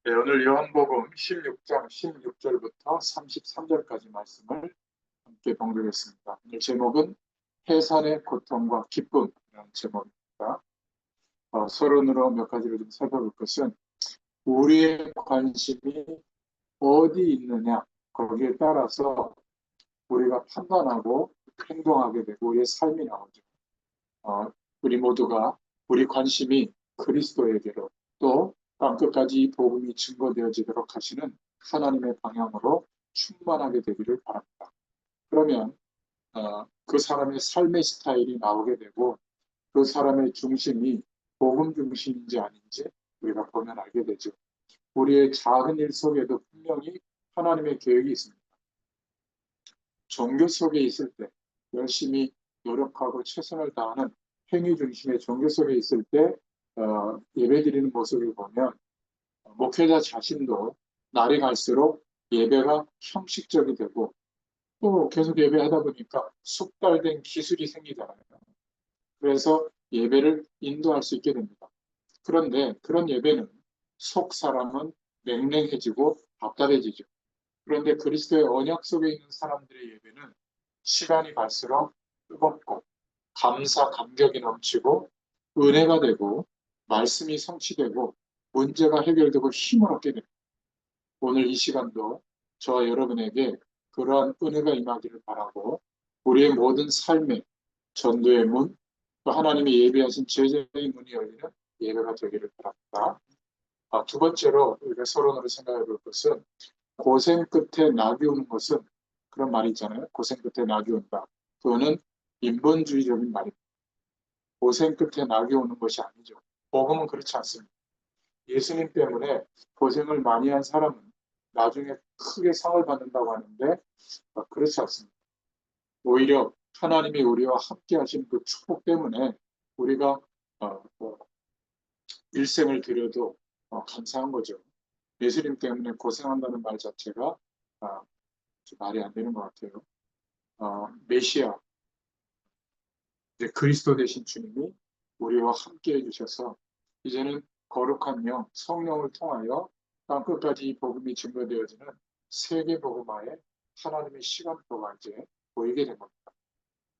네, 오늘 요한복음 16장 16절부터 33절까지 말씀을 함께 봉독했습니다. 오늘 제목은 해산의 고통과 기쁨이라는 제목입니다. 서론으로 몇 가지를 좀 살펴볼 것은 우리의 관심이 어디 있느냐, 거기에 따라서 우리가 판단하고 행동하게 되고 우리의 삶이 나오죠. 어, 우리 모두가 우리 관심이 그리스도에게로 또 땅끝까지 이 복음이 증거되어지도록 하시는 하나님의 방향으로 충만하게 되기를 바랍니다. 그러면 그 사람의 삶의 스타일이 나오게 되고 그 사람의 중심이 복음 중심인지 아닌지 우리가 보면 알게 되죠. 우리의 작은 일 속에도 분명히 하나님의 계획이 있습니다. 종교 속에 있을 때 열심히 노력하고 최선을 다하는 행위 중심의 종교 속에 있을 때 예배드리는 모습을 보면 목회자 자신도 날이 갈수록 예배가 형식적이 되고 또 계속 예배하다 보니까 숙달된 기술이 생기잖아요. 그래서 예배를 인도할 수 있게 됩니다. 그런데 그런 예배는 속 사람은 맹랭해지고 답답해지죠. 그런데 그리스도의 언약 속에 있는 사람들의 예배는 시간이 갈수록 뜨겁고 감사, 감격이 넘치고 은혜가 되고 말씀이 성취되고 문제가 해결되고 힘을 얻게 됩니다. 오늘 이 시간도 저와 여러분에게 그러한 은혜가 임하기를 바라고 우리의 모든 삶의 전도의 문, 또 하나님이 예비하신 제자의 문이 열리는 예배가 되기를 바랍니다. 두 번째로 우리가 서론으로 생각해 볼 것은 고생 끝에 낙이 오는 것은 그런 말이 있잖아요. 고생 끝에 낙이 온다. 그거는 인본주의적인 말입니다. 고생 끝에 낙이 오는 것이 아니죠. 복음은 그렇지 않습니다. 예수님 때문에 고생을 많이 한 사람은 나중에 크게 상을 받는다고 하는데 그렇지 않습니다. 오히려 하나님이 우리와 함께 하신 그 축복 때문에 우리가 일생을 들여도 감사한 거죠. 예수님 때문에 고생한다는 말 자체가 말이 안 되는 것 같아요. 메시아, 이제 그리스도 되신 주님이 우리와 함께 해주셔서 이제는 거룩한 영, 성령을 통하여 땅끝까지 이 복음이 증거되어지는 세계 복음화에 하나님의 시간표가 이제 보이게 된 겁니다.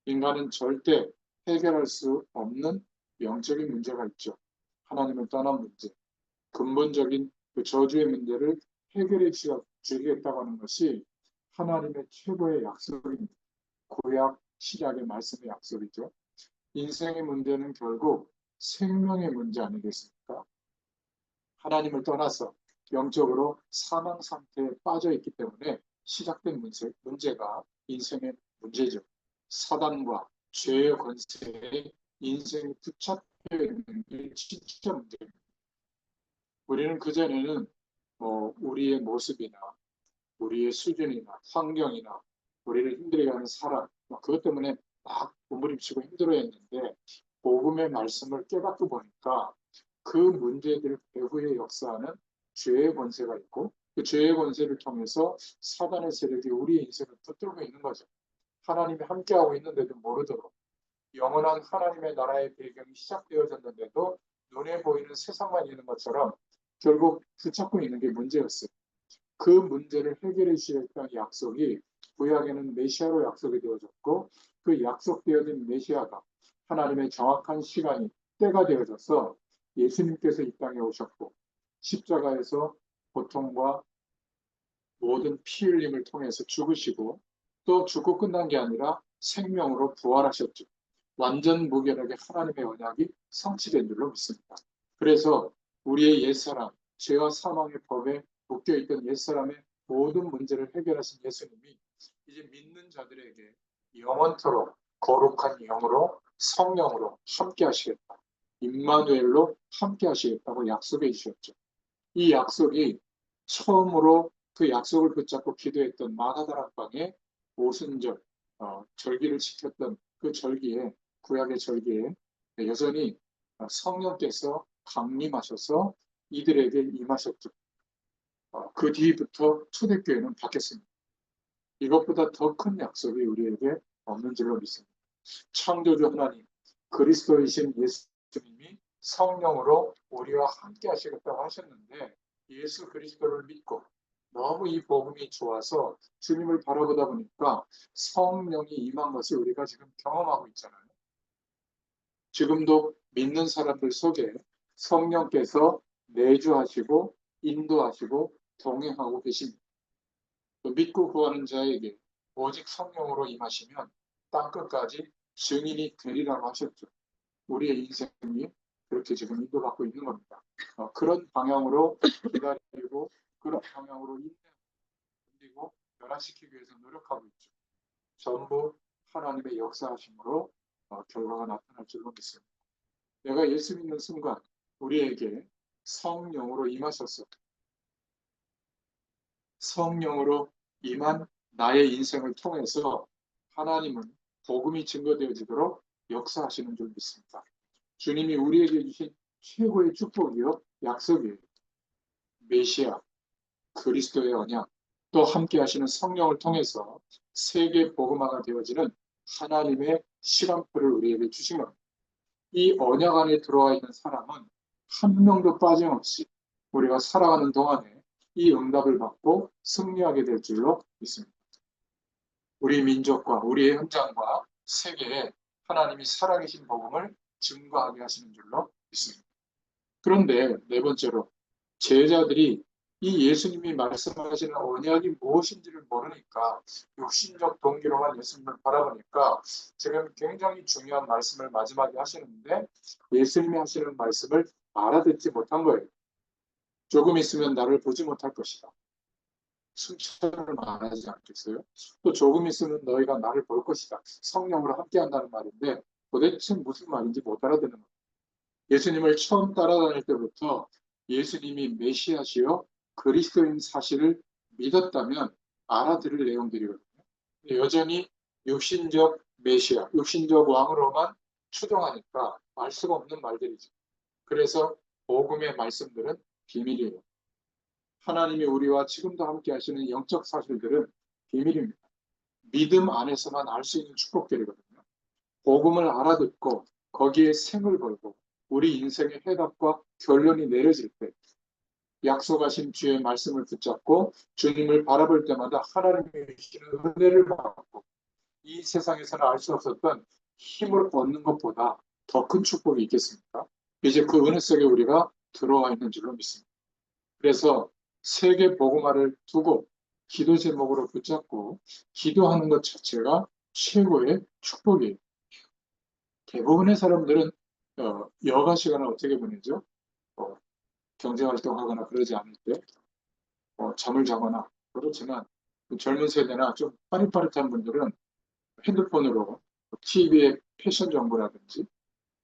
인간은 절대 해결할 수 없는 영적인 문제가 있죠. 하나님을 떠난 문제, 근본적인 그 저주의 문제를 해결해 주시겠다고 하는 것이 하나님의 최고의 약속입니다. 구약 신약의 말씀의 약속이죠. 인생의 문제는 결국 생명의 문제 아니겠습니까? 하나님을 떠나서 영적으로 사망 상태에 빠져 있기 때문에 시작된 문제가 인생의 문제죠. 사단과 죄의 권세에 인생이 붙잡혀 있는 게 진짜 문제입니다. 우리는 그전에는 우리의 모습이나 우리의 수준이나 환경이나 우리를 힘들게 하는 사람 그것 때문에 막 몸부림치고 힘들어했는데 복음의 말씀을 깨닫고 보니까 그 문제들 배후에 역사하는 죄의 권세가 있고 그 죄의 권세를 통해서 사단의 세력이 우리의 인생을 붙들고 있는 거죠. 하나님이 함께하고 있는데도 모르도록 영원한 하나님의 나라의 배경이 시작되어졌는데도 눈에 보이는 세상만 있는 것처럼 결국 붙잡고 있는 게 문제였어요. 그 문제를 해결해 주시겠다는 약속이 구약에는 메시아로 약속이 되어졌고 그 약속되어진 메시아가 하나님의 정확한 시간이 때가 되어져서 예수님께서 이 땅에 오셨고 십자가에서 고통과 모든 피 흘림을 통해서 죽으시고 또 죽고 끝난 게 아니라 생명으로 부활하셨죠. 완전 무결하게 하나님의 언약이 성취된 줄로 믿습니다. 그래서 우리의 옛사람, 죄와 사망의 법에 묶여있던 옛사람의 모든 문제를 해결하신 예수님이 이제 믿는 자들에게 영원토록 거룩한 영으로 성령으로 함께 하시겠다. 임마누엘로 함께 하시겠다고 약속해 주셨죠. 이 약속이 처음으로 그 약속을 붙잡고 기도했던 마가다락방에 오순절 절기를 지켰던 그 절기에 구약의 절기에 여전히 성령께서 강림하셔서 이들에게 임하셨죠. 그 뒤부터 초대교회는 바뀌었습니다. 이것보다 더 큰 약속이 우리에게 없는 줄로 믿습니다. 창조주 하나님, 그리스도이신 예수님이 성령으로 우리와 함께 하시겠다고 하셨는데 예수 그리스도를 믿고 너무 이 복음이 좋아서 주님을 바라보다 보니까 성령이 임한 것을 우리가 지금 경험하고 있잖아요. 지금도 믿는 사람들 속에 성령께서 내주하시고 인도하시고 동행하고 계십니다. 믿고 구하는 자에게 오직 성령으로 임하시면 땅끝까지 증인이 되리라고 하셨죠. 우리의 인생이 그렇게 지금 인도받고 있는 겁니다. 그런 방향으로 기다리고 그런 방향으로 인내하고 변화시키기 위해서 노력하고 있죠. 전부 하나님의 역사하심으로 결과가 나타날 줄로 믿습니다. 내가 예수 믿는 순간 우리에게 성령으로 임하셨어. 성령으로 임한 나의 인생을 통해서 하나님은 복음이 증거되어지도록 역사하시는 줄 믿습니다. 주님이 우리에게 주신 최고의 축복이요 약속이에요. 메시아, 그리스도의 언약, 또 함께 하시는 성령을 통해서 세계 복음화가 되어지는 하나님의 시간표를 우리에게 주신 겁니다. 이 언약 안에 들어와 있는 사람은 한 명도 빠짐없이 우리가 살아가는 동안에 이 응답을 받고 승리하게 될 줄로 믿습니다. 우리 민족과 우리의 현장과 세계에 하나님이 살아계신 복음을 증거하게 하시는 줄로 믿습니다. 그런데 네 번째로 제자들이 이 예수님이 말씀하시는 언약이 무엇인지를 모르니까 육신적 동기로만 예수님을 바라보니까 지금 굉장히 중요한 말씀을 마지막에 하시는데 예수님이 하시는 말씀을 알아듣지 못한 거예요. 조금 있으면 나를 보지 못할 것이다. 승천을 말하지 않겠어요? 또 조금 있으면 너희가 나를 볼 것이다. 성령으로 함께한다는 말인데 도대체 무슨 말인지 못 알아듣는 거예요. 예수님을 처음 따라다닐 때부터 예수님이 메시아시요 그리스도인 사실을 믿었다면 알아들을 내용들이거든요. 여전히 육신적 메시아, 육신적 왕으로만 추정하니까 알 수가 없는 말들이죠. 그래서 복음의 말씀들은 비밀이에요. 하나님이 우리와 지금도 함께 하시는 영적 사실들은 비밀입니다. 믿음 안에서만 알 수 있는 축복들이거든요. 복음을 알아듣고 거기에 생을 걸고 우리 인생의 해답과 결론이 내려질 때 약속하신 주의 말씀을 붙잡고 주님을 바라볼 때마다 하나님의 주시는 은혜를 받고 이 세상에서는 알 수 없었던 힘을 얻는 것보다 더 큰 축복이 있겠습니까? 이제 그 은혜 속에 우리가 들어와 있는 줄로 믿습니다. 그래서 세계 복음화를 두고 기도 제목으로 붙잡고 기도하는 것 자체가 최고의 축복이에요. 대부분의 사람들은 여가 시간을 어떻게 보내죠? 경제활동하거나 그러지 않을 때 잠을 자거나 그렇지만 그 젊은 세대나 좀 빠릿빠릿한 분들은 핸드폰으로 TV의 패션 정보라든지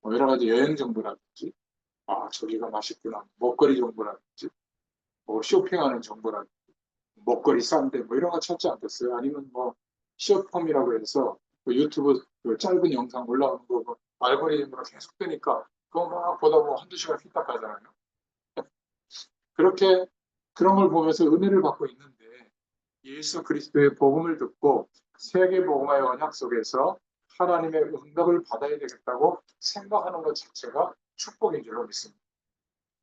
여러 가지 여행 정보라든지 저기가 맛있구나 먹거리 정보라든지 쇼핑하는 정보라든지 먹거리 싼데 이런 거 찾지 않겠어요? 아니면 숏폼이라고 해서 그 유튜브 그 짧은 영상 올라오는 거 알고리즘으로 계속 뜨니까 그거 막 보다 보면 한두 시간 휘딱 가잖아요. 그렇게 그런 걸 보면서 은혜를 받고 있는데 예수 그리스도의 복음을 듣고 세계 복음화의 언약 속에서 하나님의 응답을 받아야 되겠다고 생각하는 것 자체가 축복인 줄로 믿습니다.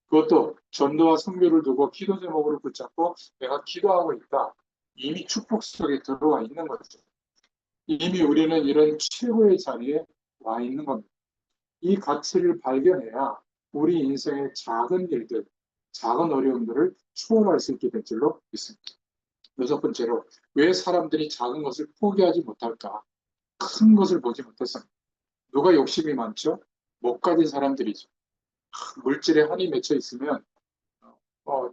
그것도 전도와 선교를 두고 기도 제목으로 붙잡고 내가 기도하고 있다. 이미 축복 속에 들어와 있는 거죠. 이미 우리는 이런 최고의 자리에 와 있는 겁니다. 이 가치를 발견해야 우리 인생의 작은 일들, 작은 어려움들을 초월할 수 있게 될 줄로 믿습니다. 여섯 번째로 왜 사람들이 작은 것을 포기하지 못할까? 큰 것을 보지 못했습니다. 누가 욕심이 많죠? 못 가진 사람들이죠. 물질에 한이 맺혀 있으면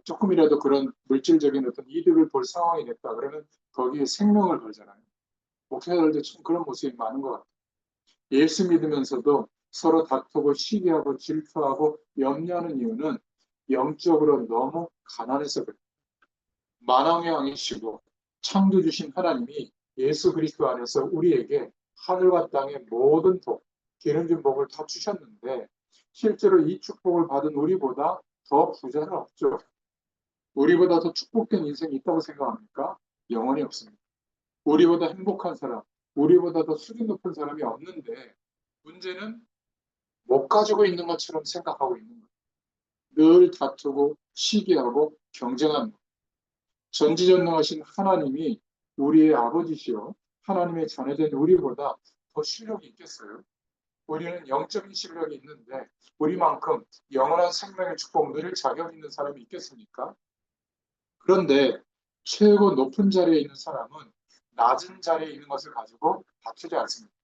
조금이라도 그런 물질적인 어떤 이득을 볼 상황이 됐다 그러면 거기에 생명을 걸잖아요. 목회자들도 참 그런 모습이 많은 것 같아요. 예수 믿으면서도 서로 다투고 시기하고 질투하고 염려하는 이유는 영적으로 너무 가난해서 그래요. 만왕의 왕이시고 창조주신 하나님이 예수 그리스도 안에서 우리에게 하늘과 땅의 모든 복, 기름진 복을 다 주셨는데 실제로 이 축복을 받은 우리보다 더 부자는 없죠. 우리보다 더 축복된 인생이 있다고 생각합니까? 영원히 없습니다. 우리보다 행복한 사람, 우리보다 더 수준 높은 사람이 없는데 문제는 못 가지고 있는 것처럼 생각하고 있는 거예요. 늘 다투고 시기하고 경쟁하는 것. 전지전능하신 하나님이 우리의 아버지시요 하나님의 자녀된 우리보다 더 실력이 있겠어요? 우리는 영적인 실력이 있는데 우리만큼 영원한 생명의 축복 누릴 자격 있는 사람이 있겠습니까? 그런데 최고 높은 자리에 있는 사람은 낮은 자리에 있는 것을 가지고 다투지 않습니다.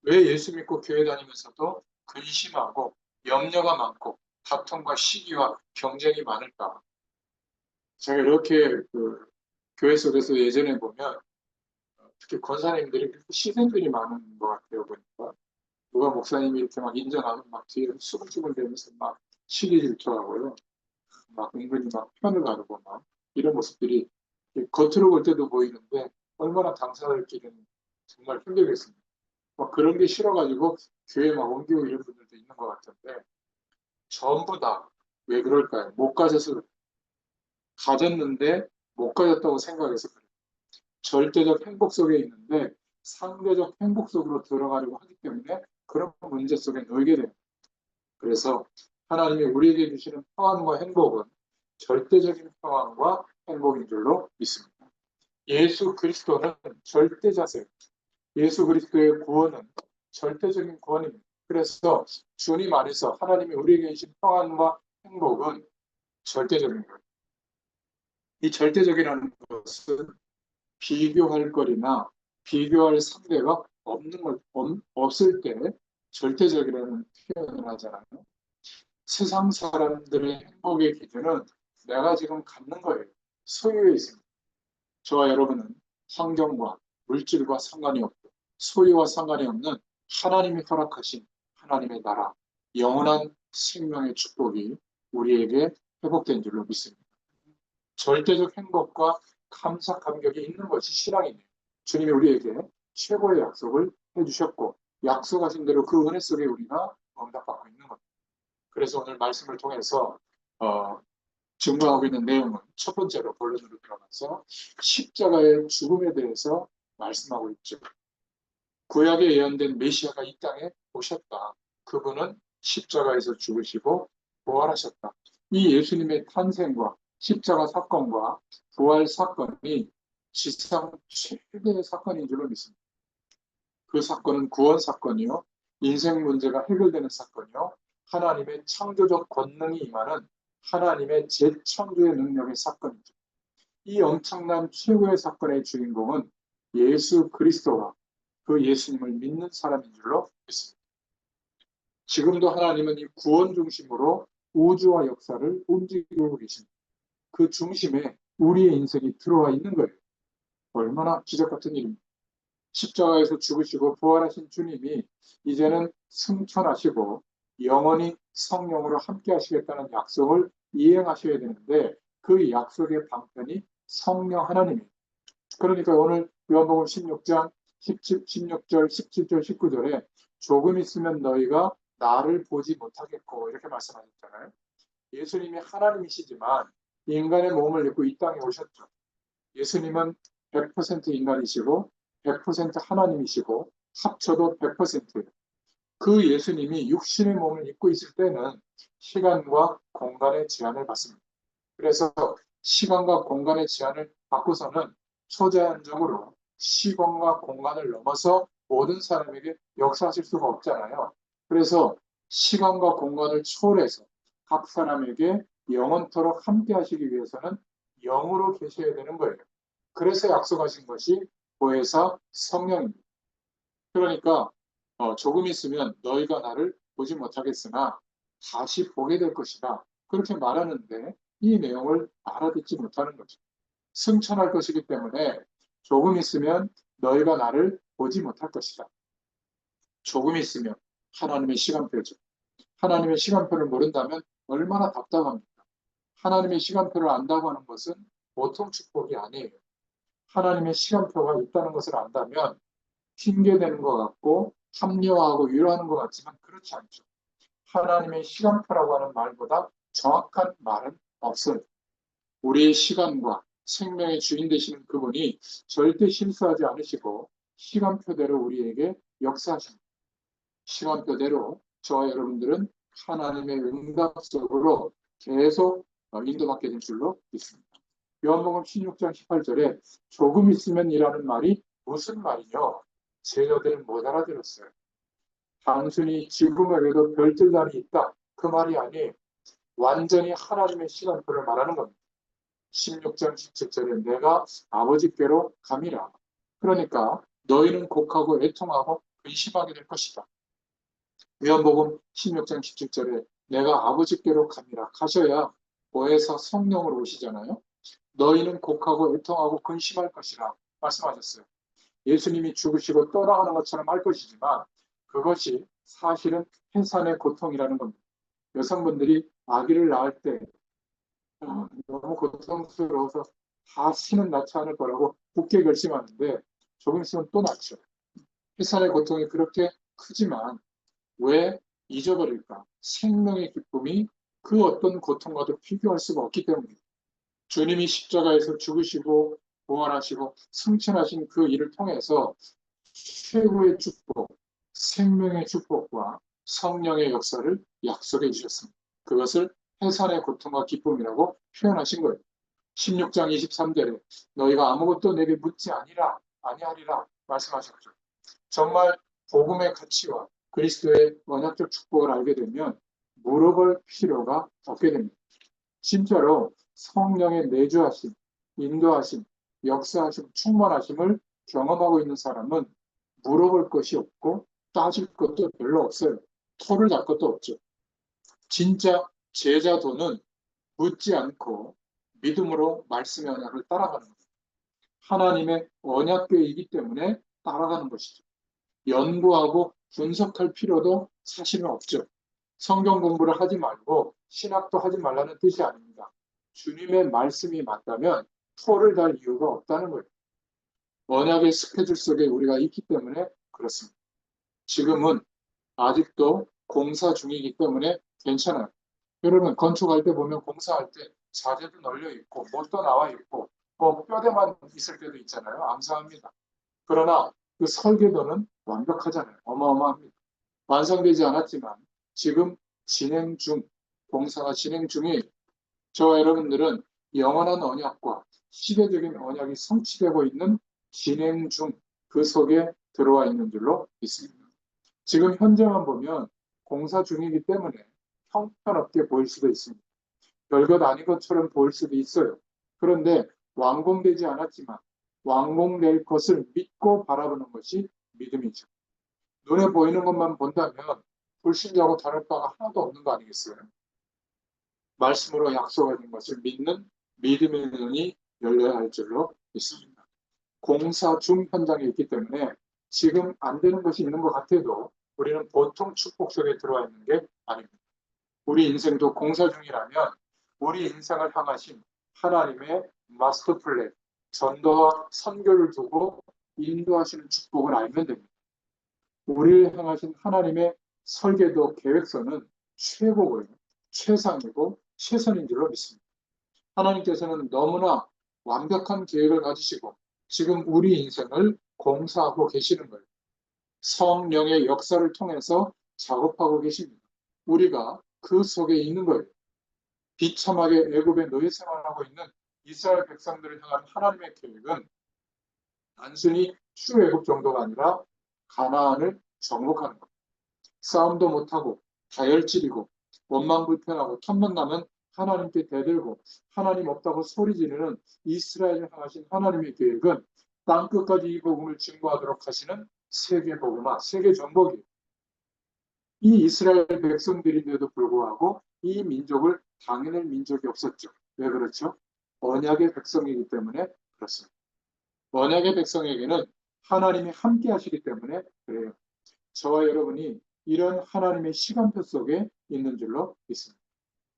왜 예수 믿고 교회 다니면서도 근심하고 염려가 많고 다툼과 시기와 경쟁이 많을까? 제가 이렇게 교회 속에서 예전에 보면 특히 권사님들이 시선들이 많은 것 같아요, 보니까. 누가 목사님이 이렇게 막 인정하면 막 뒤에 수근수근 대면서 막 시기 질투하고요. 막 은근히 막 편을 가르고 막 이런 모습들이 겉으로 볼 때도 보이는데 얼마나 당사자들끼리는 정말 힘들겠습니다. 막 그런 게 싫어가지고 교회 막 옮기고 이런 분들도 있는 것 같은데 전부 다 왜 그럴까요? 못 가져서 가졌는데 못 가졌다고 생각해서 그래요. 절대적 행복 속에 있는데 상대적 행복 속으로 들어가려고 하기 때문에 그런 문제 속에 놓이게 됩니다. 그래서 하나님이 우리에게 주시는 평안과 행복은 절대적인 평안과 행복인 줄로 믿습니다. 예수 그리스도는 절대자세요. 예수 그리스도의 구원은 절대적인 구원입니다. 그래서 주님 안에서 하나님이 우리에게 주신 평안과 행복은 절대적인 거예요. 이 절대적이라는 것은 비교할 거리나 비교할 상대가 없을 때 절대적이라는 표현을 하잖아요. 세상 사람들의 행복의 기준은 내가 지금 갖는 거예요. 소유에 있습니다. 저와 여러분은 환경과 물질과 상관이 없고 소유와 상관이 없는 하나님이 허락하신 하나님의 나라, 영원한 생명의 축복이 우리에게 회복된 줄로 믿습니다. 절대적 행복과 감사, 감격이 있는 것이 신앙이네요. 주님이 우리에게 최고의 약속을 해주셨고 약속하신 대로 그 은혜 속에 우리가 응답받고 있는 겁니다. 그래서 오늘 말씀을 통해서 증거하고 있는 내용은 첫 번째로 본론으로 들어가서 십자가의 죽음에 대해서 말씀하고 있죠. 구약에 예언된 메시아가 이 땅에 오셨다. 그분은 십자가에서 죽으시고 부활하셨다. 이 예수님의 탄생과 십자가 사건과 부활 사건이 지상 최대의 사건인 줄로 믿습니다. 그 사건은 구원 사건이요. 인생 문제가 해결되는 사건이요. 하나님의 창조적 권능이 임하는 하나님의 재창조의 능력의 사건이죠. 이 엄청난 최고의 사건의 주인공은 예수 그리스도와 그 예수님을 믿는 사람인 줄로 믿습니다. 지금도 하나님은 이 구원 중심으로 우주와 역사를 움직이고 계십니다. 그 중심에 우리의 인생이 들어와 있는 거예요. 얼마나 기적 같은 일입니다. 십자가에서 죽으시고 부활하신 주님이 이제는 승천하시고 영원히 성령으로 함께 하시겠다는 약속을 이행하셔야 되는데 그 약속의 방편이 성령 하나님입니다. 그러니까 오늘 요한복음 16장 16절, 17절, 19절에 조금 있으면 너희가 나를 보지 못하겠고 이렇게 말씀하셨잖아요. 예수님이 하나님이시지만 인간의 몸을 입고 이 땅에 오셨죠. 예수님은 100% 인간이시고 100% 하나님이시고 합쳐도 100%예요. 그 예수님이 육신의 몸을 입고 있을 때는 시간과 공간의 제한을 받습니다. 그래서 시간과 공간의 제한을 받고서는 초제한적으로 시간과 공간을 넘어서 모든 사람에게 역사하실 수가 없잖아요. 그래서 시간과 공간을 초월해서 각 사람에게 영원토록 함께 하시기 위해서는 영으로 계셔야 되는 거예요. 그래서 약속하신 것이 보혜사 성령입니다. 그러니까 조금 있으면 너희가 나를 보지 못하겠으나 다시 보게 될 것이다. 그렇게 말하는데 이 내용을 알아듣지 못하는 거죠. 승천할 것이기 때문에 조금 있으면 너희가 나를 보지 못할 것이다. 조금 있으면 하나님의 시간표죠. 하나님의 시간표를 모른다면 얼마나 답답합니까? 하나님의 시간표를 안다고 하는 것은 보통 축복이 아니에요. 하나님의 시간표가 있다는 것을 안다면 핑계대는 것 같고 합리화하고 위로하는 것 같지만 그렇지 않죠. 하나님의 시간표라고 하는 말보다 정확한 말은 없어요. 우리의 시간과 생명의 주인 되시는 그분이 절대 실수하지 않으시고 시간표대로 우리에게 역사하십니다. 시간표대로 저와 여러분들은 하나님의 응답 속으로 계속 인도받게 된 줄로 믿습니다. 요한복음 16장 18절에 조금 있으면 이라는 말이 무슨 말이냐? 제자들은 못 알아들었어요. 단순히 지금에게도 별들날이 있다. 그 말이 아니에요. 완전히 하나님의 시간표를 말하는 겁니다. 16장 17절에 내가 아버지께로 감이라. 그러니까 너희는 곡하고 애통하고 근심하게 될 것이다. 요한복음 16장 17절에 내가 아버지께로 감이라. 가셔야 보혜사 성령으로 오시잖아요. 너희는 곡하고 애통하고 근심할 것이라 말씀하셨어요. 예수님이 죽으시고 떠나가는 것처럼 할 것이지만 그것이 사실은 해산의 고통이라는 겁니다. 여성분들이 아기를 낳을 때 너무 고통스러워서 다시는 낳지 않을 거라고 굳게 결심하는데 조금 있으면 또 낳죠. 해산의 고통이 그렇게 크지만 왜 잊어버릴까? 생명의 기쁨이 그 어떤 고통과도 비교할 수가 없기 때문입니다. 주님이 십자가에서 죽으시고 부활하시고 승천하신 그 일을 통해서 최고의 축복, 생명의 축복과 성령의 역사를 약속해 주셨습니다. 그것을 해산의 고통과 기쁨이라고 표현하신 거예요. 16장 23절에 너희가 아무것도 내게 묻지 아니하리라 말씀하셨죠. 정말 복음의 가치와 그리스도의 언약적 축복을 알게 되면 물어볼 필요가 없게 됩니다. 진짜로 성령의 내주하심, 인도하심, 역사하심, 충만하심을 경험하고 있는 사람은 물어볼 것이 없고 따질 것도 별로 없어요. 토를 달 것도 없죠. 진짜 제자도는 묻지 않고 믿음으로 말씀의 언약을 따라가는 겁니다. 하나님의 언약궤이기 때문에 따라가는 것이죠. 연구하고 분석할 필요도 사실은 없죠. 성경 공부를 하지 말고 신학도 하지 말라는 뜻이 아닙니다. 주님의 말씀이 맞다면 토를 달 이유가 없다는 거예요. 언약의 스케줄 속에 우리가 있기 때문에 그렇습니다. 지금은 아직도 공사 중이기 때문에 괜찮아요. 여러분 건축할 때 보면 공사할 때 자재도 널려 있고 못도 나와 있고 뭐 뼈대만 있을 때도 있잖아요. 암사합니다. 그러나 그 설계도는 완벽하잖아요. 어마어마합니다. 완성되지 않았지만 지금 진행 중, 공사가 진행 중에 저와 여러분들은 영원한 언약과 시대적인 언약이 성취되고 있는 진행 중 그 속에 들어와 있는 줄로 믿습니다. 지금 현재만 보면 공사 중이기 때문에 형편없게 보일 수도 있습니다. 별것 아닌 것처럼 보일 수도 있어요. 그런데 완공되지 않았지만 완공될 것을 믿고 바라보는 것이 믿음이죠. 눈에 보이는 것만 본다면 불신자하고 다를 바가 하나도 없는 거 아니겠어요? 말씀으로 약속하는 것을 믿는 믿음의 눈이 열려야 할 줄로 믿습니다. 공사 중 현장에 있기 때문에 지금 안 되는 것이 있는 것 같아도 우리는 보통 축복 속에 들어와 있는 게 아닙니다. 우리 인생도 공사 중이라면 우리 인생을 향하신 하나님의 마스터 플랜, 전도와 선교를 두고 인도하시는 축복을 알면 됩니다. 우리를 향하신 하나님의 설계도 계획서는 최고고요. 최상이고 최선인 줄로 믿습니다. 하나님께서는 너무나 완벽한 계획을 가지시고 지금 우리 인생을 공사하고 계시는 거예요. 성령의 역사를 통해서 작업하고 계십니다. 우리가 그 속에 있는 거예요. 비참하게 애굽에 노예 생활하고 있는 이스라엘 백성들을 향한 하나님의 계획은 단순히 출애굽 정도가 아니라 가나안을 정복하는 것. 싸움도 못하고 다혈질이고 원망불편하고 탐만 나면 하나님께 대들고 하나님 없다고 소리 지르는 이스라엘을 향하신 하나님의 계획은 땅끝까지 이 복음을 증거하도록 하시는 세계 복음화, 세계 정복이에요. 이 이스라엘 백성들인데도 불구하고 이 민족을 당해낼 민족이 없었죠. 왜 그렇죠? 언약의 백성이기 때문에 그렇습니다. 언약의 백성에게는 하나님이 함께 하시기 때문에 그래요. 저와 여러분이 이런 하나님의 시간표 속에 있는 줄로 믿습니다.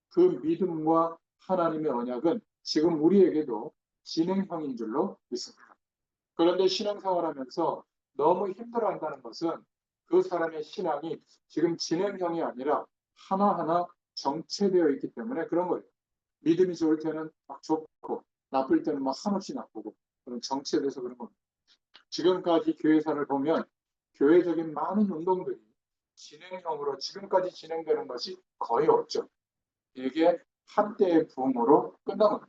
그 믿음과 하나님의 언약은 지금 우리에게도 진행형인 줄로 믿습니다. 그런데 신앙생활하면서 너무 힘들어한다는 것은 그 사람의 신앙이 지금 진행형이 아니라 하나하나 정체되어 있기 때문에 그런 거예요. 믿음이 좋을 때는 막 좋고 나쁠 때는 막 한없이 나쁘고 그런 정체돼서 그런 겁니다. 지금까지 교회사를 보면 교회적인 많은 운동들이 진행형으로 지금까지 진행되는 것이 거의 없죠. 이게 한때의 부흥으로 끝나는 거예요.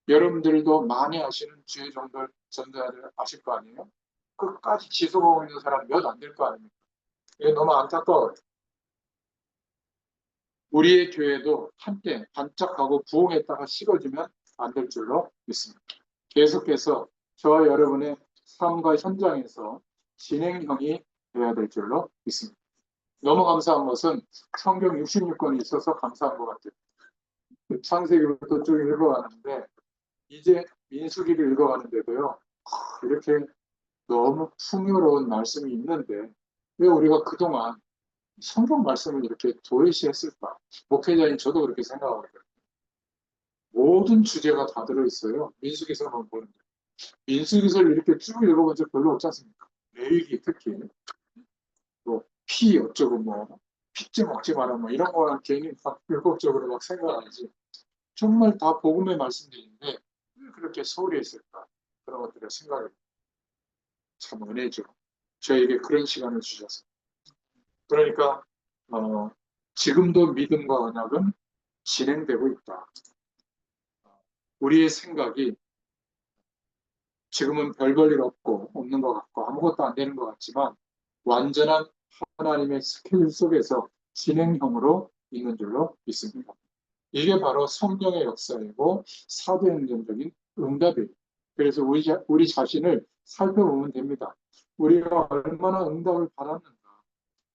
여러분들도 많이 아시는 주의 종들 전도자들 아실 거 아니에요? 끝까지 지속하고 있는 사람 몇 안 될 거 아닙니까? 이게 너무 안타까워요. 우리의 교회도 한때 반짝하고 부흥했다가 식어지면 안 될 줄로 믿습니다. 계속해서 저와 여러분의 삶과 현장에서 진행형이 되어야 될 줄로 믿습니다. 너무 감사한 것은 성경 66권이 있어서 감사한 것 같아요. 창세기부터 쭉 읽어가는데 이제 민수기를 읽어가는데도요. 이렇게 너무 풍요로운 말씀이 있는데 왜 우리가 그동안 성경 말씀을 이렇게 도외시했을까? 목회자인 저도 그렇게 생각하거든요. 모든 주제가 다 들어있어요. 민수기서만 보는데. 민수기서를 이렇게 쭉 읽어본 적 별로 없지 않습니까? 레위기 특히 뭐 피 어쩌고 뭐 핏째 먹지 마라 뭐 이런 거랑 괜히 막 불법적으로 막 생각하지. 정말 다 복음의 말씀들인데 왜 그렇게 소홀히 했을까? 그런 것들을 생각해 참 은혜죠. 저에게 그런 시간을 주셔서. 그러니까 지금도 믿음과 언약은 진행되고 있다. 우리의 생각이 지금은 별 볼 일 없고 없는 것 같고 아무것도 안 되는 것 같지만 완전한 하나님의 스케줄 속에서 진행형으로 있는 줄로 믿습니다. 이게 바로 성령의 역사이고 사도행전적인 응답이에요. 그래서 우리 자신을 살펴보면 됩니다. 우리가 얼마나 응답을 받았는가,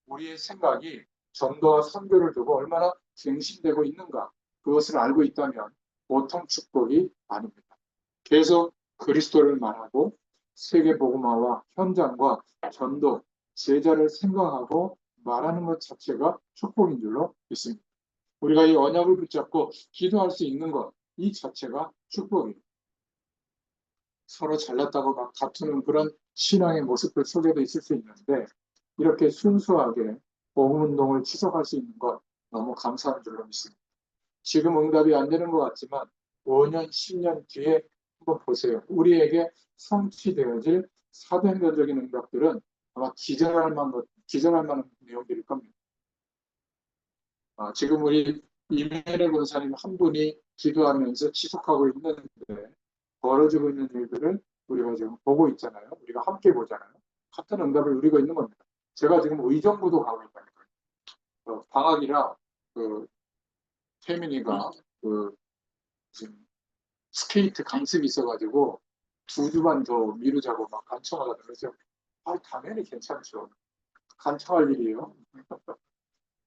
우리의 생각이 전도와 선교를 두고 얼마나 갱신되고 있는가, 그것을 알고 있다면 보통 축복이 아닙니다. 계속 그리스도를 말하고 세계 복음화와 현장과 전도, 제자를 생각하고 말하는 것 자체가 축복인 줄로 믿습니다. 우리가 이 언약을 붙잡고 기도할 수 있는 것, 이 자체가 축복이에요. 서로 잘났다고 막 다투는 그런 신앙의 모습들 속에도 있을 수 있는데 이렇게 순수하게 복음운동을 지속할 수 있는 것 너무 감사한 줄로 믿습니다. 지금 응답이 안 되는 것 같지만 5년, 10년 뒤에 한번 보세요. 우리에게 성취되어질 사도행전적인 응답들은 아마 기절할 만한 내용들일 겁니다. 지금 우리 이민혜 권사님 한 분이 기도하면서 지속하고 있는데 벌어지고 있는 일들을 우리가 지금 보고 있잖아요. 우리가 함께 보잖아요. 같은 응답을 누리고 있는 겁니다. 제가 지금 의정부도 가고 있다니까요. 방학이라 그 태민이가 그 지금 스케이트 강습이 있어가지고 2주만 더 미루자고 막 간청하다 그러죠. 당연히 괜찮죠. 간청할 일이에요.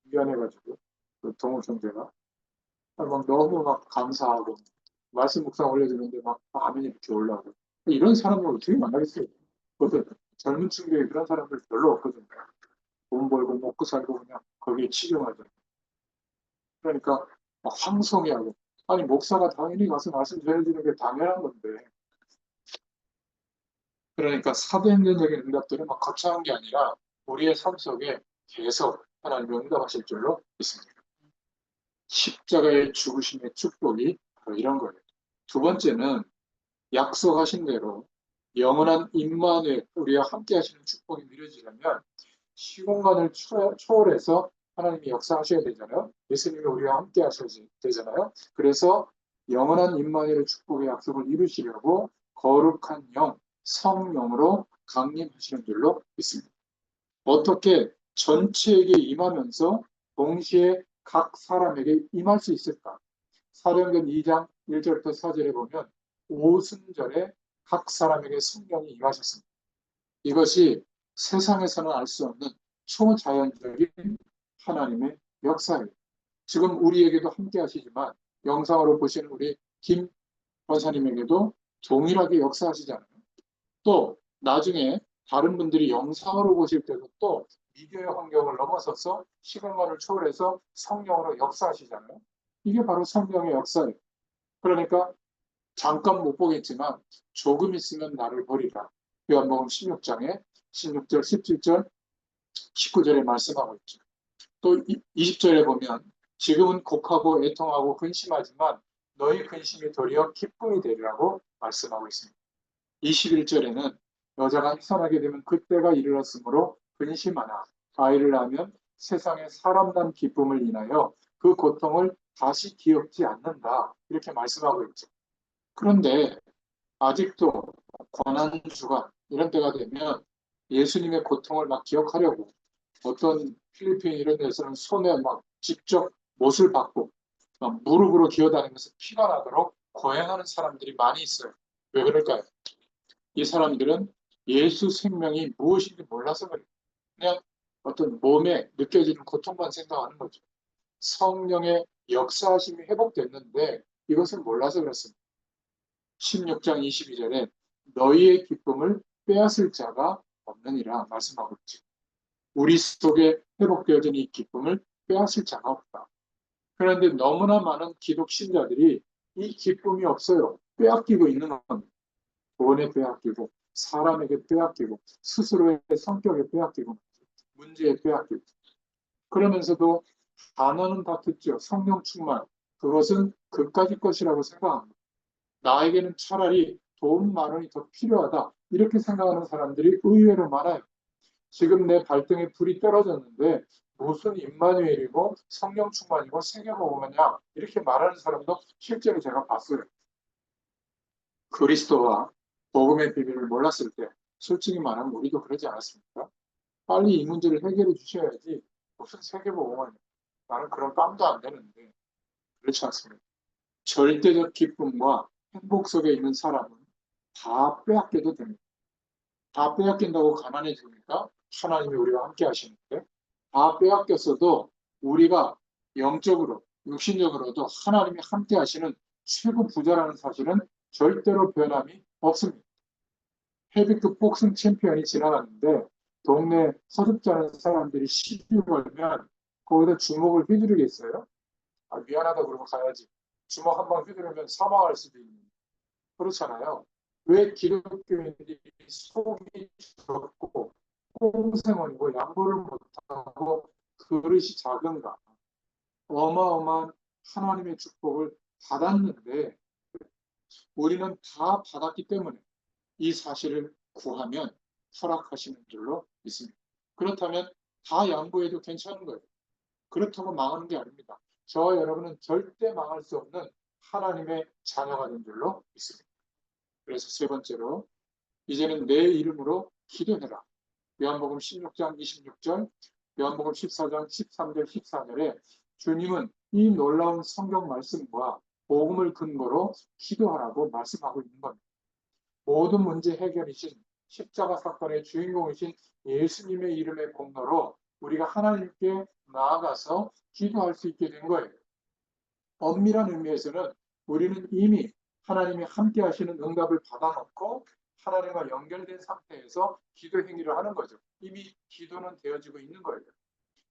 미안해가지고 그 동호 형제가 막 너무 막 감사하고 말씀 묵상 올려주는데 막 아멘이 이렇게 올라오고 이런 사람을 어떻게 만나겠어요? 그것도 젊은 층에 그런 사람들 별로 없거든요. 돈 벌고 먹고 살고 그냥 거기에 치중하죠. 그러니까 막 황송해하고 아니 목사가 당연히 가서 말씀 전해주는 게 당연한 건데 그러니까 사도행전적인 응답들은 막 거창한 게 아니라 우리의 삶 속에 계속 하나님이 응답하실 줄로 믿습니다. 십자가의 죽으심의 축복이 바로 이런 거예요. 두 번째는 약속하신 대로 영원한 임마누엘 우리와 함께 하시는 축복이 누려지려면 시공간을 초월해서 하나님이 역사하셔야 되잖아요. 예수님이 우리와 함께 하셔야 되잖아요. 그래서 영원한 임마누엘의 축복의 약속을 이루시려고 거룩한 영, 성령으로 강림하시는 줄로 믿습니다. 어떻게 전체에게 임하면서 동시에 각 사람에게 임할 수 있을까? 사도행전 2장 1절부터 4절에 보면 오순절에 각 사람에게 성령이 임하셨습니다. 이것이 세상에서는 알 수 없는 초자연적인 하나님의 역사예요. 지금 우리에게도 함께 하시지만 영상으로 보시는 우리 김 권사님에게도 동일하게 역사하시잖아요. 또 나중에 다른 분들이 영상으로 보실 때도 또 미디어의 환경을 넘어서서 시간관을 초월해서 성령으로 역사하시잖아요. 이게 바로 성령의 역사예요. 그러니까 잠깐 못 보겠지만 조금 있으면 나를 버리라. 요한복음 16장에 16절, 17절, 19절에 말씀하고 있죠. 또 20절에 보면 지금은 곡하고 애통하고 근심하지만 너희 근심이 도리어 기쁨이 되리라고 말씀하고 있습니다. 21절에는 여자가 입산하게 되면 그때가 이르렀으므로 근심하나 아이를 낳으면 세상에 사람 난 기쁨을 인하여 그 고통을 다시 기억지 않는다. 이렇게 말씀하고 있죠. 그런데 아직도 고난주간 이런 때가 되면 예수님의 고통을 막 기억하려고 어떤 필리핀 이런 데서는 손에 막 직접 못을 박고 막 무릎으로 기어다니면서 피가 나도록 고행하는 사람들이 많이 있어요. 왜 그럴까요? 이 사람들은 예수 생명이 무엇인지 몰라서 그래요. 그냥 어떤 몸에 느껴지는 고통만 생각하는 거죠. 성령의 역사하심이 회복됐는데 이것을 몰라서 그렇습니다. 16장 22절에 너희의 기쁨을 빼앗을 자가 없느니라 말씀하고 있죠. 우리 속에 회복되어진 이 기쁨을 빼앗을 자가 없다. 그런데 너무나 많은 기독 신자들이 이 기쁨이 없어요. 빼앗기고 있는 겁니다. 돈에 빼앗기고 사람에게 빼앗기고 스스로의 성격에 빼앗기고 문제에 빼앗기고 그러면서도 단어는 다 듣죠. 성령 충만. 그것은 그까짓 것이라고 생각합니다. 나에게는 차라리 돈 10,000원이 더 필요하다. 이렇게 생각하는 사람들이 의외로 많아요. 지금 내 발등에 불이 떨어졌는데 무슨 임마누엘이고 성령 충만이고 세계복음이냐 이렇게 말하는 사람도 실제로 제가 봤어요. 그리스도와 복음의 비밀을 몰랐을 때 솔직히 말하면 우리도 그러지 않았습니까? 빨리 이 문제를 해결해 주셔야지 무슨 세계복음은 나는 그런 깜도 안 되는데 그렇지 않습니다. 절대적 기쁨과 행복 속에 있는 사람은 다 빼앗겨도 됩니다. 다 빼앗긴다고 가난해집니까? 하나님이 우리와 함께 하시는데 다 빼앗겼어도 우리가 영적으로 육신적으로도 하나님이 함께 하시는 최고 부자라는 사실은 절대로 변함이 없습니다. 헤비급 복싱 챔피언이 지나갔는데 동네 서득자는 사람들이 시비 걸면 거기다 주먹을 휘두르겠어요? 아, 미안하다 그러고 가야지. 주먹 한 방 휘두르면 사망할 수도 있는. 그렇잖아요. 왜 기독교인들이 속이 좁고 꽁생원이고 양보를 못하고 그릇이 작은가? 어마어마한 하나님의 축복을 받았는데 우리는 다 받았기 때문에 이 사실을 구하면 허락하시는 줄로 믿습니다. 그렇다면 다 양보해도 괜찮은 거예요. 그렇다고 망하는 게 아닙니다. 저와 여러분은 절대 망할 수 없는 하나님의 자녀가 된 줄로 믿습니다. 그래서 세 번째로 이제는 내 이름으로 기도해라. 요한복음 16장 26절, 요한복음 14장 13절 14절에 주님은 이 놀라운 성경 말씀과 복음을 근거로 기도하라고 말씀하고 있는 겁니다. 모든 문제 해결이신 십자가 사건의 주인공이신 예수님의 이름의 공로로 우리가 하나님께 나아가서 기도할 수 있게 된 거예요. 엄밀한 의미에서는 우리는 이미 하나님이 함께 하시는 응답을 받아놓고 하나님과 연결된 상태에서 기도 행위를 하는 거죠. 이미 기도는 되어지고 있는 거예요.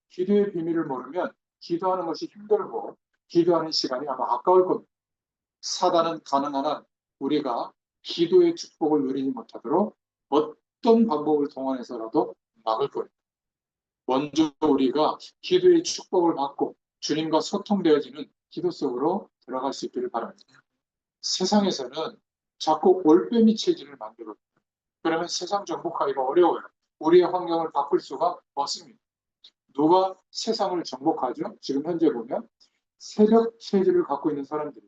기도의 비밀을 모르면 기도하는 것이 힘들고 기도하는 시간이 아마 아까울 겁니다. 사단은 가능한 한 우리가 기도의 축복을 누리지 못하도록 어떤 방법을 동원해서라도 막을 거예요. 먼저 우리가 기도의 축복을 받고 주님과 소통되어지는 기도 속으로 들어갈 수 있기를 바랍니다. 세상에서는 자꾸 올빼미 체질을 만들거든요. 그러면 세상 정복하기가 어려워요. 우리의 환경을 바꿀 수가 없습니다. 누가 세상을 정복하죠? 지금 현재 보면 새벽 체질을 갖고 있는 사람들이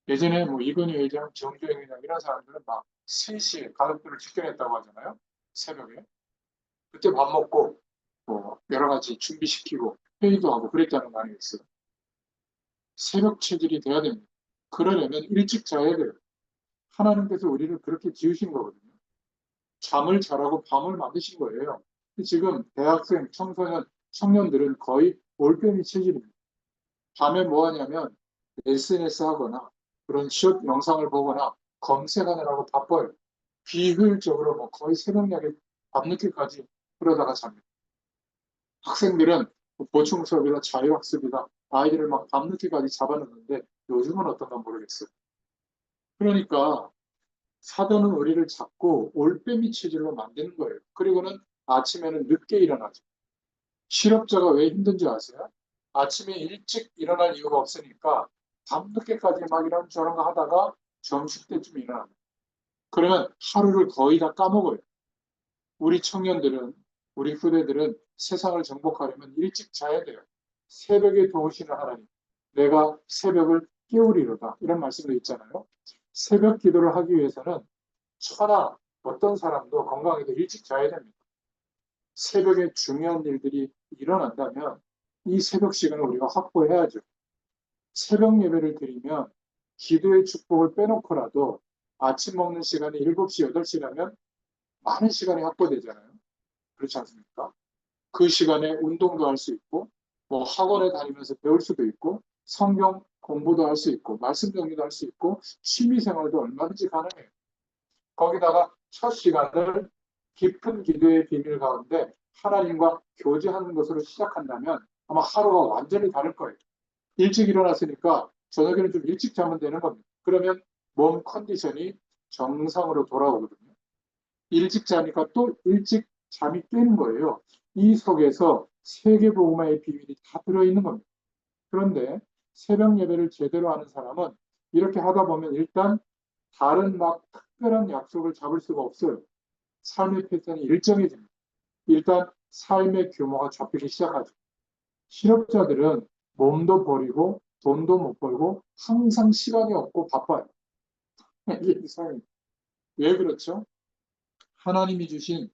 예전에 뭐 이건희 회장, 정주행 회장 이런 사람들은 막 3시에 가족들을 지켜냈다고 하잖아요. 새벽에. 그때 밥 먹고 뭐 여러 가지 준비시키고 회의도 하고 그랬다는 거 아니겠어요? 새벽 체질이 돼야 됩니다. 그러려면 일찍 자야 돼요. 하나님께서 우리를 그렇게 지으신 거거든요. 잠을 자라고 밤을 만드신 거예요. 지금 대학생, 청소년, 청년들은 거의 올빼미 체질입니다. 밤에 뭐 하냐면 SNS 하거나 그런 숏 영상을 보거나 검색하느라고 바빠요. 비효율적으로 뭐 거의 새벽녘에 밤늦게까지 그러다가 잡니다. 학생들은 보충 수업이나 자유학습이나 아이들을 막 밤늦게까지 잡아놓는데 요즘은 어떤가 모르겠어요. 그러니까 사단은 우리를 자꾸 올빼미 체질로 만드는 거예요. 그리고는 아침에는 늦게 일어나죠. 실업자가 왜 힘든지 아세요? 아침에 일찍 일어날 이유가 없으니까 밤늦게까지 막 이런저런 거 하다가 점심때쯤 일어납니다. 그러면 하루를 거의 다 까먹어요. 우리 청년들은, 우리 후대들은 세상을 정복하려면 일찍 자야 돼요. 새벽에 도우시는 하나님, 내가 새벽을 깨우리로다. 이런 말씀도 있잖아요. 새벽 기도를 하기 위해서는 천하 어떤 사람도 건강하게 일찍 자야 됩니다. 새벽에 중요한 일들이 일어난다면 이 새벽 시간을 우리가 확보해야죠. 새벽 예배를 드리면 기도의 축복을 빼놓고라도 아침 먹는 시간이 7시, 8시라면 많은 시간이 확보되잖아요. 그렇지 않습니까? 그 시간에 운동도 할 수 있고, 뭐 학원에 다니면서 배울 수도 있고, 성경 공부도 할 수 있고, 말씀 정리도 할 수 있고, 취미 생활도 얼마든지 가능해요. 거기다가 첫 시간을 깊은 기도의 비밀 가운데 하나님과 교제하는 것으로 시작한다면 아마 하루가 완전히 다를 거예요. 일찍 일어났으니까 저녁에는 좀 일찍 자면 되는 겁니다. 그러면 몸 컨디션이 정상으로 돌아오거든요. 일찍 자니까 또 일찍 잠이 깨는 거예요. 이 속에서 세계복음화의 비밀이 다 들어있는 겁니다. 그런데 새벽 예배를 제대로 하는 사람은 이렇게 하다 보면 일단 다른 막 특별한 약속을 잡을 수가 없어요. 삶의 패턴이 일정해집니다. 일단 삶의 규모가 잡히기 시작하죠. 실업자들은 몸도 버리고 돈도 못 벌고 항상 시간이 없고 바빠요. 이게 이상해요. 왜 그렇죠? 하나님이 주신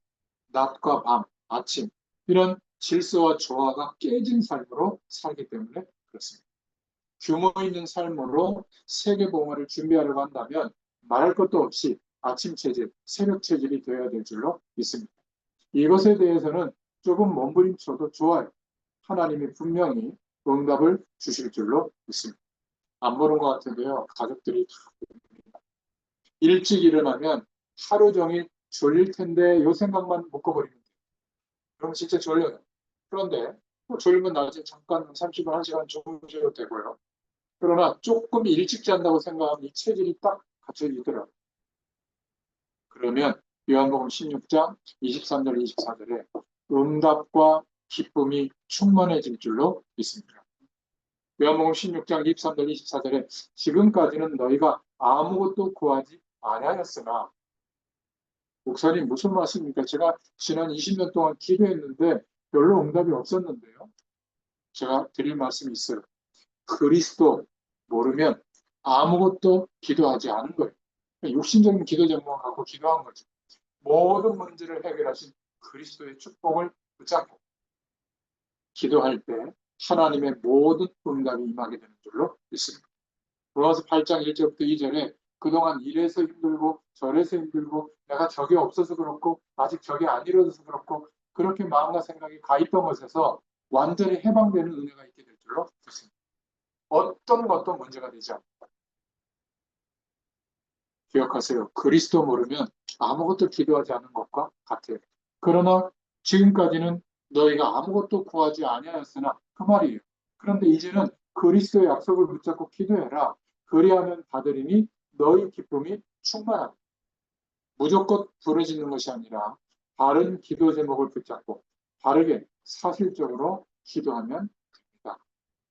낮과 밤, 아침 이런 질서와 조화가 깨진 삶으로 살기 때문에 그렇습니다. 규모 있는 삶으로 세계봉화를 준비하려고 한다면 말할 것도 없이 아침 체질, 새벽 체질이 되어야 될 줄로 믿습니다. 이것에 대해서는 조금 몸부림쳐도 좋아요. 하나님이 분명히 응답을 주실 줄로 믿습니다. 안 보는 것 같은데요. 가족들이 다 일찍 일어나면 하루 종일 졸릴 텐데 요 생각만 묶어버립니다. 그럼 진짜 졸려요. 그런데 뭐 졸리면 낮에 잠깐 30분, 1시간 주무셔도 되고요. 그러나 조금 일찍 잔다고 생각하면 이 체질이 딱 갖춰지더라고요. 그러면 요한복음 16장 23절 24절에 응답과 기쁨이 충만해질 줄로 믿습니다. 요한복음 16장 23절 24절에 지금까지는 너희가 아무것도 구하지 아니하였으나 목사님 무슨 말씀입니까? 제가 지난 20년 동안 기도했는데 별로 응답이 없었는데요. 제가 드릴 말씀이 있어요. 그리스도 모르면 아무것도 기도하지 않은 거예요. 육신적인 기도 제목만 갖고 기도한 거죠. 모든 문제를 해결하신 그리스도의 축복을 붙잡고 기도할 때 하나님의 모든 응답이 임하게 되는 줄로 믿습니다. 로마서 8장 1절부터 2절에 그동안 이래서 힘들고 저래서 힘들고 내가 적이 없어서 그렇고 아직 적이 안 이루어져서 그렇고 그렇게 마음과 생각이 가 있던 것에서 완전히 해방되는 은혜가 있게 될 줄로 믿습니다. 어떤 것도 문제가 되지 않습니다. 기억하세요. 그리스도 모르면 아무것도 기도하지 않은 것과 같아요. 그러나 지금까지는 너희가 아무것도 구하지 아니하였으나 그 말이에요. 그런데 이제는 그리스도의 약속을 붙잡고 기도해라. 그리하면 받으리니 너희 기쁨이 충만하다. 무조건 부르짖는 것이 아니라 바른 기도 제목을 붙잡고 바르게 사실적으로 기도하면 됩니다.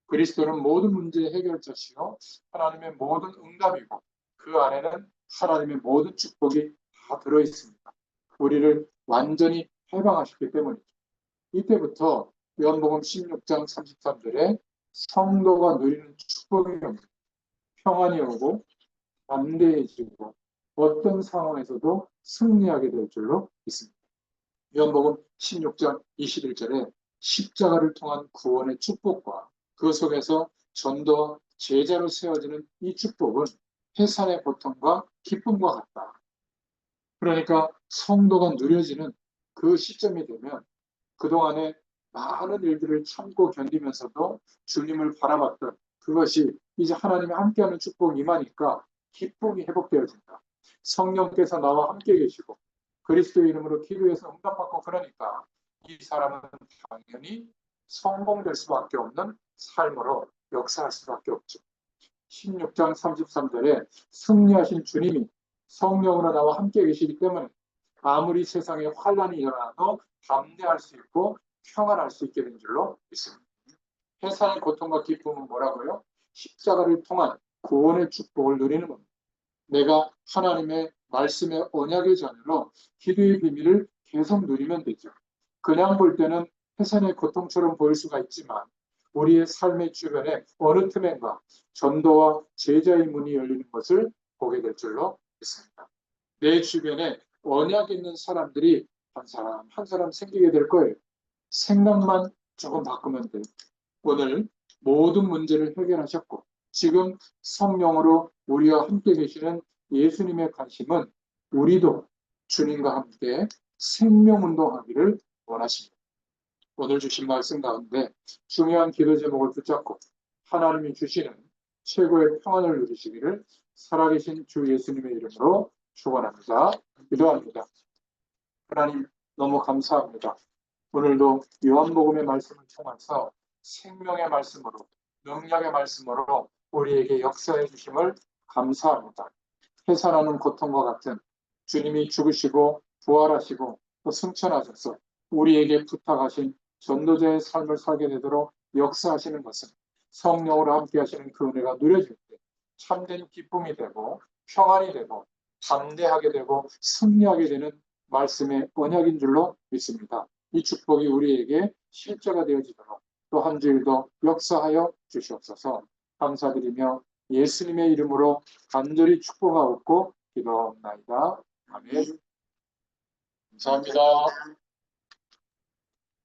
그리스도는 모든 문제의 해결자시요 하나님의 모든 응답이고 그 안에는 하나님의 모든 축복이 다 들어있습니다. 우리를 완전히 해방하셨기 때문이죠. 이때부터 요한복음 16장 33절에 성도가 누리는 축복이 옵니다. 평안이 오고 담대해지고 어떤 상황에서도 승리하게 될 줄로 믿습니다. 요한복음 16장 21절에 십자가를 통한 구원의 축복과 그 속에서 전도와 제자로 세워지는 이 축복은 해산의 고통과 기쁨과 같다. 그러니까 성도가 누려지는 그 시점이 되면 그동안에 많은 일들을 참고 견디면서도 주님을 바라봤던 그것이 이제 하나님이 함께하는 축복이 임하니까 기쁨이 회복되어진다. 성령께서 나와 함께 계시고 그리스도의 이름으로 기도해서 응답받고 그러니까 이 사람은 당연히 성공될 수밖에 없는 삶으로 역사할 수밖에 없죠. 16장 33절에 승리하신 주님이 성령으로 나와 함께 계시기 때문에 아무리 세상에 환란이 일어나도 담대할 수 있고 평안할 수 있게 된 줄로 믿습니다. 해산의 고통과 기쁨은 뭐라고요? 십자가를 통한 구원의 축복을 누리는 겁니다. 내가 하나님의 말씀의 언약의 자녀로 기도의 비밀을 계속 누리면 되죠. 그냥 볼 때는 해산의 고통처럼 보일 수가 있지만 우리의 삶의 주변에 어느 틈엔가 전도와 제자의 문이 열리는 것을 보게 될 줄로 믿습니다. 내 주변에 언약 있는 사람들이 한 사람 한 사람 생기게 될 거예요. 생각만 조금 바꾸면 돼요. 오늘 모든 문제를 해결하셨고 지금 성령으로 우리와 함께 계시는 예수님의 관심은 우리도 주님과 함께 생명운동하기를 원하십니다. 오늘 주신 말씀 가운데 중요한 기도 제목을 붙잡고 하나님이 주시는 최고의 평안을 누리시기를 살아계신 주 예수님의 이름으로 축원합니다. 기도합니다. 하나님 너무 감사합니다. 오늘도 요한복음의 말씀을 통해서 생명의 말씀으로 능력의 말씀으로 우리에게 역사해 주심을 감사합니다. 해산하는 고통과 같은 주님이 죽으시고 부활하시고 또 승천하셔서 우리에게 부탁하신 전도자의 삶을 살게 되도록 역사하시는 것은 성령으로 함께 하시는 그 은혜가 누려질 때 참된 기쁨이 되고 평안이 되고 담대하게 되고 승리하게 되는 말씀의 언약인 줄로 믿습니다. 이 축복이 우리에게 실제가 되어지도록 또 한 주일도 역사하여 주시옵소서. 감사드리며 예수님의 이름으로 간절히 축복하옵고 기도하옵나이다. 아멘. 감사합니다.